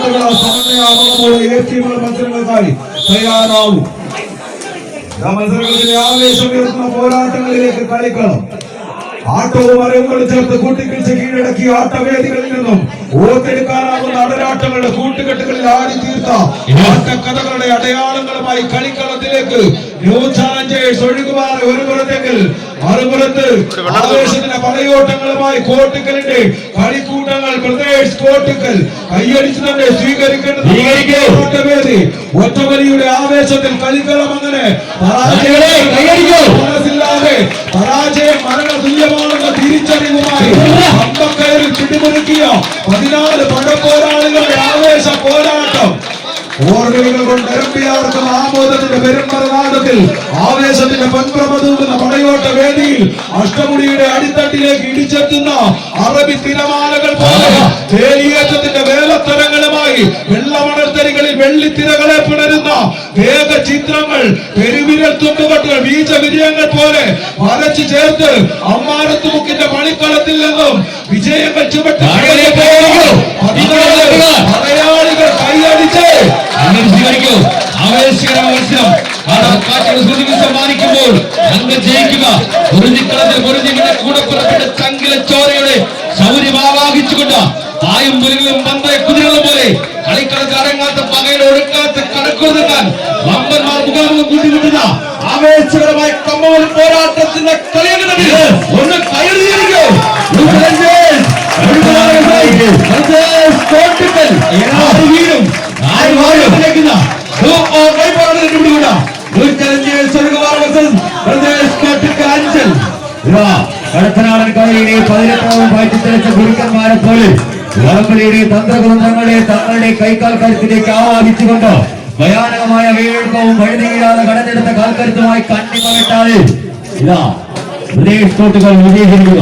സുഹൃത്തുക്കൾ സമന്വയാകുമ്പോൾ മത്സരങ്ങൾക്കായി തയ്യാറാവും. മത്സരങ്ങളിലെ ആവേശമുയർത്തുന്ന പോരാട്ടങ്ങളിലേക്ക് കളിക്കണം. ആട്ടവും അരവുകളും ചേർത്ത് കൂട്ടിക്കിഴിച്ച് കീഴടക്കി ആട്ടവേദികളിൽ നിന്നും ഓർത്തെടുക്കാനാകുന്ന അടരാട്ടങ്ങളുടെ കൂട്ടുകെട്ടുകളിൽ ആടി തീർത്ത ആട്ടക്കഥകളുടെ അടയാളങ്ങളുമായി കളിക്കളത്തിലേക്ക് ന്യൂ ചാലഞ്ചേഴ്സ് ഒഴുകുമാറി ഒരു പുറത്തെങ്കിൽ മറുപുറത്ത് ആവേശത്തിന്റെ പടയോട്ടങ്ങളുമായി കോട്ടുക്കലിന്റെ കളിക്കൂട്ടങ്ങൾ പ്രദേശ് കോട്ടുക്കൽ കൈയടിച്ചു തന്നെ സ്വീകരിക്കേണ്ടത്. ഒറ്റവലിയുടെ ആവേശത്തിൽ കളിക്കളം അങ്ങനെ മനസ്സില്ലാതെ പരാജയം മരണ തുല്യമാണെന്ന തിരിച്ചറിവുമായി കമ്പക്കയറിൽ പിടിമുറുക്കിയ 14 പടപ്പോരാളികളുടെ ആവേശ പോരാട്ടം. ഓർമ്മകൾ കൊണ്ട് എംപിയാർക്കും ആമോദത്തിന്റെ പെരുമ്പറനാടത്തിൽ ആവേശത്തിന്റെ പൊൻപ്രഭതൂകുന്ന പടയോട്ട വേദിയിൽ അഷ്ടമുടിയുടെ അടിത്തട്ടിലേക്ക് ഇടിച്ചെത്തുന്ന അറബി തിരമാലകൾ പോലെ വേലിയേറ്റത്തിന്റെ വേലത്തരങ്ങളുമായി വെള്ളമണർത്തരികളിൽ വെള്ളിത്തിരകളെ പിണരുന്ന വേഗ ചിത്രങ്ങൾ പെരുവിരൽ തുമ്പുകെട്ടുകൾ വീച വിജയങ്ങൾ പോലെ വരച്ചു ചേർത്ത് അമ്മാനത്തുമുക്കിന്റെ മണിക്കളത്തിൽ നിന്നും വിജയങ്ങൾ ചുവട്ട് മലയാളികൾ കൈയടിച്ച് സമ്മാനിക്കുമ്പോൾ അങ്ങ് ജയിക്കുക. കൂടപ്പുറത്തിന്റെ ചങ്കിലച്ചോരയുടെ ശൗര്യമാവാഹിച്ചുകൊണ്ട് പായും പുലികളും പന്തയ കുതിരകളും പോലെ കളിക്കളത്തിൽ അടങ്ങാത്ത പകയുടെ ഒഴുക്കാത്ത കണക്കുകൊടുക്കാൻ വമ്പന്മാർ മുഖാമുഖം കൂട്ടിമുട്ടുന്ന ആവേശകരമായ കമ്മൽ പോരാട്ടത്തിന്റെ കളിയാണ്. ഒന്ന് കയറിയിരിക്കോ കടത്തനാടൻ കളിയുടെ 18ാം പാറ്റി തെളിച്ച ഗുരുക്കന്മാരെ പോലെ വടംവലിയുടെ തന്ത്രകുതന്ത്രങ്ങളെ തങ്ങളുടെ കൈക്കാൽ കരുത്തിലേക്ക് ആവാഹിച്ചുകൊണ്ട് ഭയാനകമായ വീഴ്ചവും വഴുതിയിടാതെ കടഞ്ഞെടുത്ത കാൽക്കരുത്തുമായി കണ്ണിമ വെട്ടാതെ ഇതാ പ്രദേശ് കോട്ടുകൾ വിജയിച്ചിരിക്കുക.